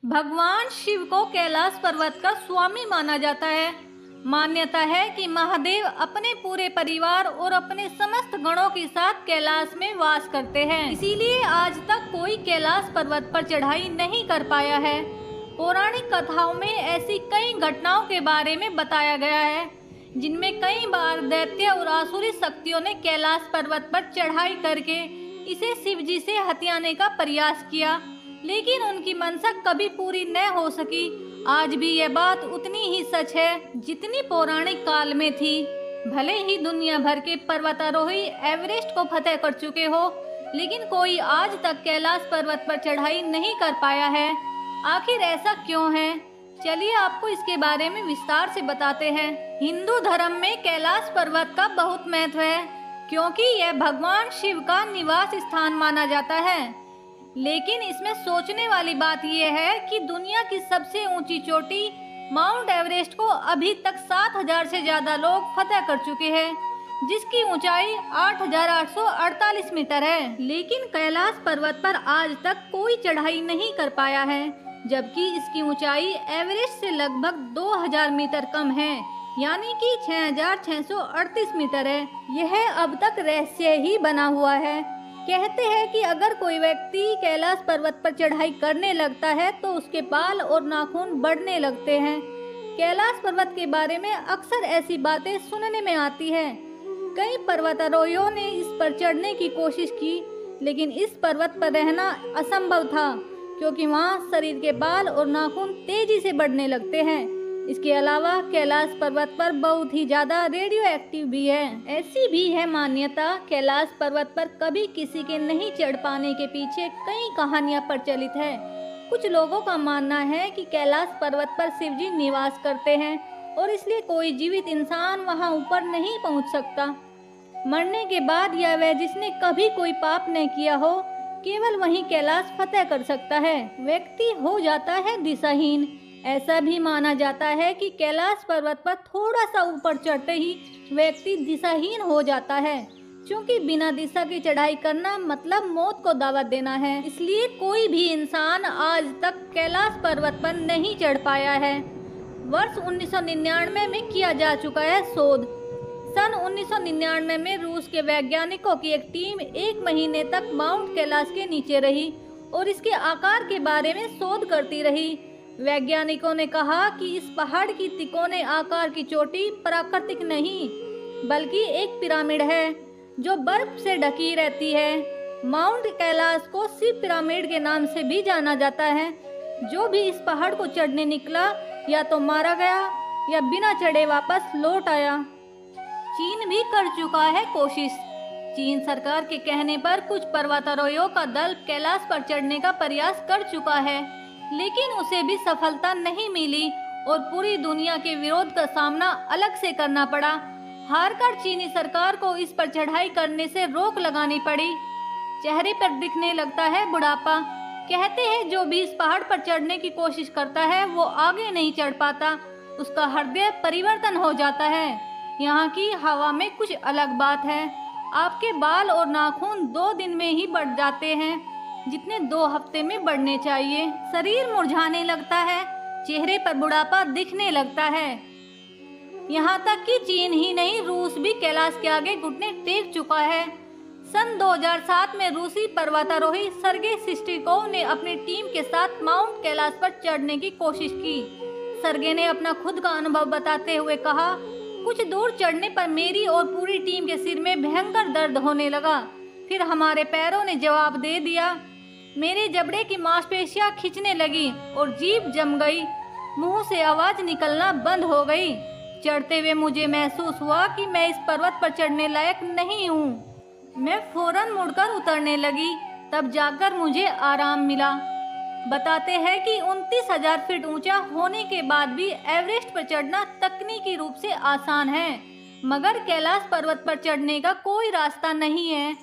भगवान शिव को कैलाश पर्वत का स्वामी माना जाता है। मान्यता है कि महादेव अपने पूरे परिवार और अपने समस्त गणों के साथ कैलाश में वास करते हैं, इसीलिए आज तक कोई कैलाश पर्वत पर चढ़ाई नहीं कर पाया है। पौराणिक कथाओं में ऐसी कई घटनाओं के बारे में बताया गया है, जिनमें कई बार दैत्य और आसुरी शक्तियों ने कैलाश पर्वत पर चढ़ाई करके इसे शिवजी से हथियाने का प्रयास किया, लेकिन उनकी मंशा कभी पूरी न हो सकी। आज भी यह बात उतनी ही सच है जितनी पौराणिक काल में थी। भले ही दुनिया भर के पर्वतारोही एवरेस्ट को फतेह कर चुके हो, लेकिन कोई आज तक कैलाश पर्वत पर चढ़ाई नहीं कर पाया है। आखिर ऐसा क्यों है? चलिए आपको इसके बारे में विस्तार से बताते हैं। हिंदू धर्म में कैलाश पर्वत का बहुत महत्व है, क्योंकि यह भगवान शिव का निवास स्थान माना जाता है। लेकिन इसमें सोचने वाली बात यह है कि दुनिया की सबसे ऊंची चोटी माउंट एवरेस्ट को अभी तक 7000 से ज्यादा लोग फतेह कर चुके हैं, जिसकी ऊंचाई 8848 मीटर है। लेकिन कैलाश पर्वत पर आज तक कोई चढ़ाई नहीं कर पाया है, जबकि इसकी ऊंचाई एवरेस्ट से लगभग 2000 मीटर कम है, यानी कि 6638 मीटर है। यह अब तक रहस्य ही बना हुआ है। कहते हैं कि अगर कोई व्यक्ति कैलाश पर्वत पर चढ़ाई करने लगता है तो उसके बाल और नाखून बढ़ने लगते हैं। कैलाश पर्वत के बारे में अक्सर ऐसी बातें सुनने में आती है। कई पर्वतारोहियों ने इस पर चढ़ने की कोशिश की, लेकिन इस पर्वत पर रहना असंभव था, क्योंकि वहाँ शरीर के बाल और नाखून तेजी से बढ़ने लगते हैं। इसके अलावा कैलाश पर्वत पर बहुत ही ज्यादा रेडियो एक्टिव भी है। ऐसी भी है मान्यता, कैलाश पर्वत पर कभी किसी के नहीं चढ़ पाने के पीछे कई कहानियां प्रचलित है। कुछ लोगों का मानना है कि कैलाश पर्वत पर शिवजी निवास करते हैं और इसलिए कोई जीवित इंसान वहां ऊपर नहीं पहुंच सकता। मरने के बाद या वह जिसने कभी कोई पाप नहीं किया हो, केवल वही कैलाश फतेह कर सकता है। व्यक्ति हो जाता है दिशाहीन। ऐसा भी माना जाता है कि कैलाश पर्वत पर थोड़ा सा ऊपर चढ़ते ही व्यक्ति दिशाहीन हो जाता है, क्योंकि बिना दिशा की चढ़ाई करना मतलब मौत को दावत देना है। इसलिए कोई भी इंसान आज तक कैलाश पर्वत पर नहीं चढ़ पाया है। वर्ष 1999 में किया जा चुका है शोध। सन 1999 में रूस के वैज्ञानिकों की एक टीम 1 महीने तक माउंट कैलाश के नीचे रही और इसके आकार के बारे में शोध करती रही। वैज्ञानिकों ने कहा कि इस पहाड़ की तिकोने आकार की चोटी प्राकृतिक नहीं, बल्कि एक पिरामिड है जो बर्फ से ढकी रहती है। माउंट कैलाश को शिव पिरामिड के नाम से भी जाना जाता है। जो भी इस पहाड़ को चढ़ने निकला या तो मारा गया या बिना चढ़े वापस लौट आया। चीन भी कर चुका है कोशिश। चीन सरकार के कहने पर कुछ पर्वतारोहियों का दल कैलाश पर चढ़ने का प्रयास कर चुका है, लेकिन उसे भी सफलता नहीं मिली और पूरी दुनिया के विरोध का सामना अलग से करना पड़ा। हारकर चीनी सरकार को इस पर चढ़ाई करने से रोक लगानी पड़ी। चेहरे पर दिखने लगता है बुढ़ापा। कहते हैं जो भी इस पहाड़ पर चढ़ने की कोशिश करता है वो आगे नहीं चढ़ पाता, उसका हृदय परिवर्तन हो जाता है। यहाँ की हवा में कुछ अलग बात है। आपके बाल और नाखून 2 दिन में ही बढ़ जाते हैं, जितने 2 हफ्ते में बढ़ने चाहिए। शरीर मुरझाने लगता है, चेहरे पर बुढ़ापा दिखने लगता है। यहाँ तक कि चीन ही नहीं, रूस भी कैलाश के आगे घुटने टेक चुका है। सन 2007 में रूसी पर्वतारोही सर्गे सिस्टिकोव ने अपनी टीम के साथ माउंट कैलाश पर चढ़ने की कोशिश की। सर्गे ने अपना खुद का अनुभव बताते हुए कहा, कुछ दूर चढ़ने पर मेरी और पूरी टीम के सिर में भयंकर दर्द होने लगा। फिर हमारे पैरों ने जवाब दे दिया। मेरे जबड़े की मांसपेशियां खिंचने लगी और जीभ जम गई। मुंह से आवाज निकलना बंद हो गई। चढ़ते हुए मुझे महसूस हुआ कि मैं इस पर्वत पर चढ़ने लायक नहीं हूँ। मैं फौरन मुड़कर उतरने लगी, तब जाकर मुझे आराम मिला। बताते हैं कि 29,000 फीट ऊंचा होने के बाद भी एवरेस्ट पर चढ़ना तकनीकी रूप से आसान है, मगर कैलाश पर्वत पर चढ़ने का कोई रास्ता नहीं है।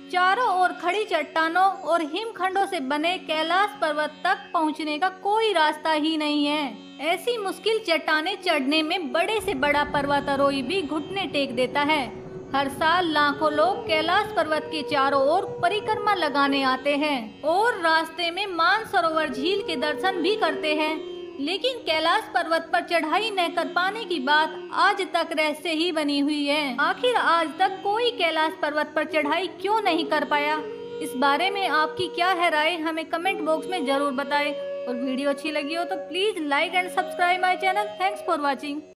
चारों ओर खड़ी चट्टानों और हिमखंडों से बने कैलाश पर्वत तक पहुंचने का कोई रास्ता ही नहीं है। ऐसी मुश्किल चट्टानें चढ़ने में बड़े से बड़ा पर्वतारोही भी घुटने टेक देता है। हर साल लाखों लोग कैलाश पर्वत के चारों ओर परिक्रमा लगाने आते हैं और रास्ते में मानसरोवर झील के दर्शन भी करते हैं। लेकिन कैलाश पर्वत पर चढ़ाई न कर पाने की बात आज तक रहस्य ही बनी हुई है। आखिर आज तक कोई कैलाश पर्वत पर चढ़ाई क्यों नहीं कर पाया? इस बारे में आपकी क्या है राय, हमें कमेंट बॉक्स में जरूर बताएं। और वीडियो अच्छी लगी हो तो please like and subscribe my channel. Thanks for watching.